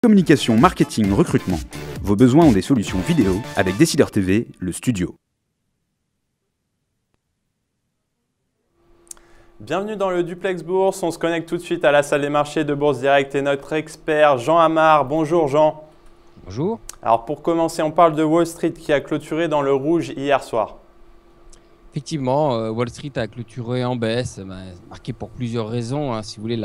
Communication, marketing, recrutement. Vos besoins ont des solutions vidéo avec Décideur TV, le studio. Bienvenue dans le Duplex Bourse. On se connecte tout de suite à la salle des marchés de Bourse Direct et notre expert Jean Amar. Bonjour Jean. Bonjour. Alors pour commencer, on parle de Wall Street qui a clôturé dans le rouge hier soir. Effectivement, Wall Street a clôturé en baisse, marqué pour plusieurs raisons. Si vous voulez,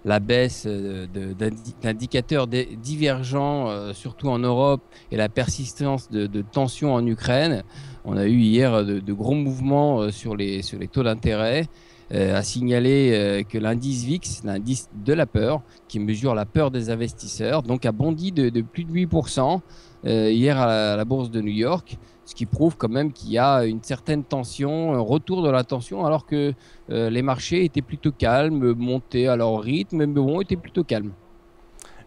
la baisse d'indicateurs divergents, surtout en Europe, et la persistance de tensions en Ukraine. On a eu hier de gros mouvements sur les taux d'intérêt. A signalé que l'indice VIX, l'indice de la peur, qui mesure la peur des investisseurs, donc a bondi de plus de 8% hier à la bourse de New York, ce qui prouve quand même qu'il y a une certaine tension, un retour de la tension, alors que les marchés étaient plutôt calmes, montaient à leur rythme, mais bon, étaient plutôt calmes.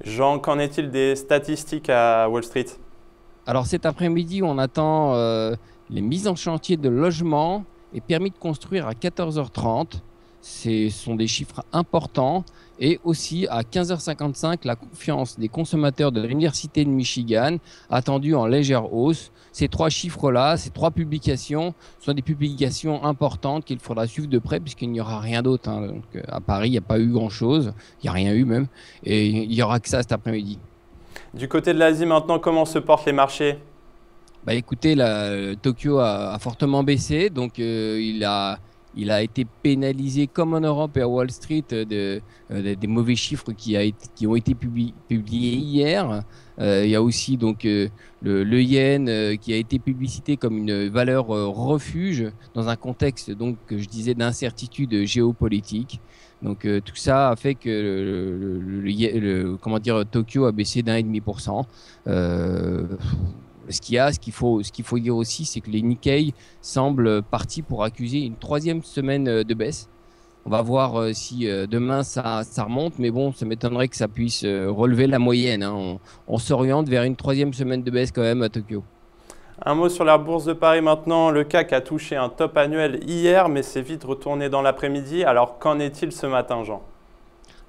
Jean, qu'en est-il des statistiques à Wall Street? Alors cet après-midi, on attend les mises en chantier de logements et permis de construire à 14h30. Ce sont des chiffres importants. Et aussi à 15h55, la confiance des consommateurs de l'Université de Michigan attendue en légère hausse. Ces trois chiffres-là, ces trois publications sont des publications importantes qu'il faudra suivre de près puisqu'il n'y aura rien d'autre. Donc, à Paris, il n'y a pas eu grand-chose. Il n'y a rien eu même. Et il n'y aura que ça cet après-midi. Du côté de l'Asie maintenant, comment se portent les marchés? Écoutez, Tokyo a fortement baissé. Donc, il a été pénalisé comme en Europe et à Wall Street des mauvais chiffres qui ont été publiés hier. Il y a aussi donc le yen qui a été publicité comme une valeur refuge dans un contexte donc que je disais d'incertitude géopolitique. Donc tout ça a fait que Tokyo a baissé d'1,5%. Ce qu'il faut dire aussi, c'est que les Nikkei semblent partis pour accuser une troisième semaine de baisse. On va voir si demain ça remonte, mais bon, ça m'étonnerait que ça puisse relever la moyenne. On s'oriente vers une troisième semaine de baisse quand même à Tokyo. Un mot sur la bourse de Paris maintenant. Le CAC a touché un top annuel hier, mais c'est vite retourné dans l'après-midi. Alors qu'en est-il ce matin, Jean?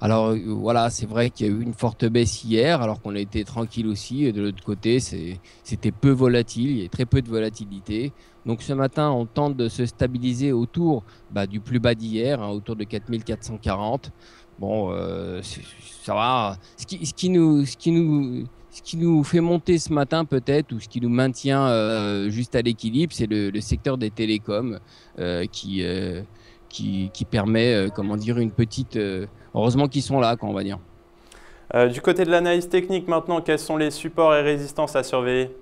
Alors voilà, c'est vrai qu'il y a eu une forte baisse hier, alors qu'on a été tranquille aussi. Et de l'autre côté, c'était peu volatile, il y a très peu de volatilité. Donc ce matin, on tente de se stabiliser autour du plus bas d'hier, autour de 4440. Bon, ça va. Ce qui nous fait monter ce matin peut-être, ou ce qui nous maintient juste à l'équilibre, c'est le secteur des télécoms qui permet, une petite... heureusement qu'ils sont là, on va dire. Du côté de l'analyse technique maintenant, quels sont les supports et résistances à surveiller?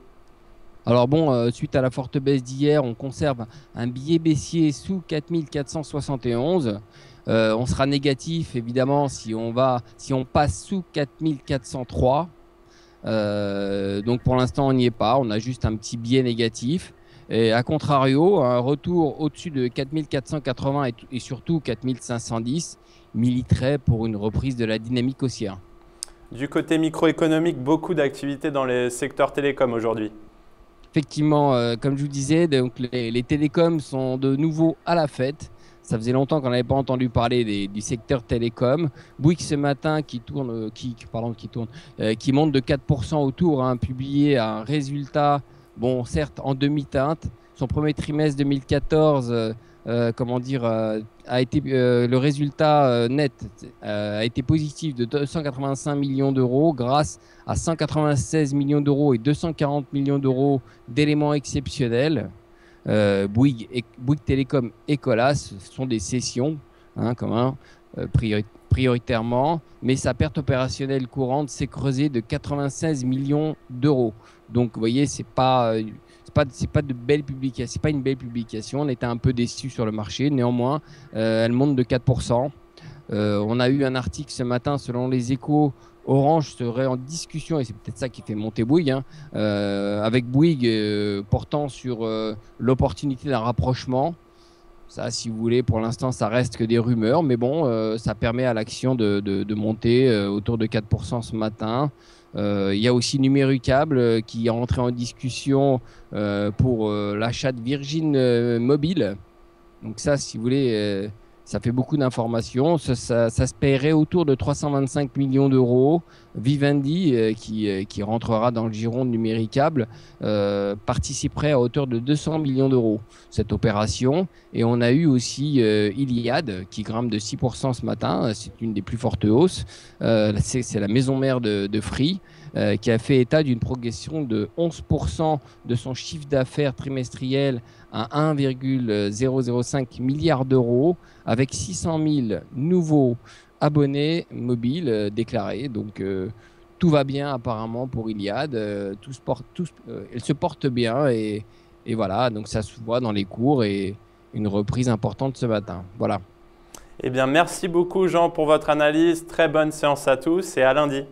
Alors bon, suite à la forte baisse d'hier, on conserve un billet baissier sous 4471. On sera négatif, évidemment, si on passe sous 4403. Donc pour l'instant, on n'y est pas. On a juste un petit biais négatif. Et à contrario, un retour au-dessus de 4480 et surtout 4510 militerait pour une reprise de la dynamique haussière. Du côté microéconomique, beaucoup d'activités dans les secteurs télécoms aujourd'hui. Effectivement, comme je vous disais, donc les télécoms sont de nouveau à la fête. Ça faisait longtemps qu'on n'avait pas entendu parler du secteur télécom. Bouygues ce matin qui monte de 4% autour, a publié un résultat, bon certes en demi-teinte. Son premier trimestre 2014, le résultat net a été positif de 285 millions d'euros grâce à 196 millions d'euros et 240 millions d'euros d'éléments exceptionnels. Bouygues Télécom et Colas sont des cessions prioritairement, mais sa perte opérationnelle courante s'est creusée de 96 millions d'euros. Donc vous voyez, c'est pas une belle publication. On était un peu déçus sur le marché. Néanmoins, elle monte de 4%. On a eu un article ce matin selon les Échos. Orange serait en discussion, et c'est peut-être ça qui fait monter Bouygues, avec Bouygues portant sur l'opportunité d'un rapprochement. Ça, si vous voulez, pour l'instant, ça reste que des rumeurs, mais bon, ça permet à l'action de monter autour de 4% ce matin. Il y a aussi Numéricable qui est rentré en discussion pour l'achat de Virgin Mobile. Donc ça, si vous voulez, ça fait beaucoup d'informations. Ça se paierait autour de 325 millions d'euros. Vivendi, qui rentrera dans le giron de Numéricable, participerait à hauteur de 200 millions d'euros cette opération. Et on a eu aussi Iliad qui grimpe de 6% ce matin. C'est une des plus fortes hausses. C'est la maison mère de Free qui a fait état d'une progression de 11% de son chiffre d'affaires trimestriel à 1,005 milliard d'euros avec 600 000 nouveaux abonnés mobiles déclarés. Donc tout va bien apparemment pour Iliad. Elle se porte bien et voilà, donc ça se voit dans les cours et une reprise importante ce matin. Voilà. Eh bien, merci beaucoup Jean pour votre analyse. Très bonne séance à tous et à lundi.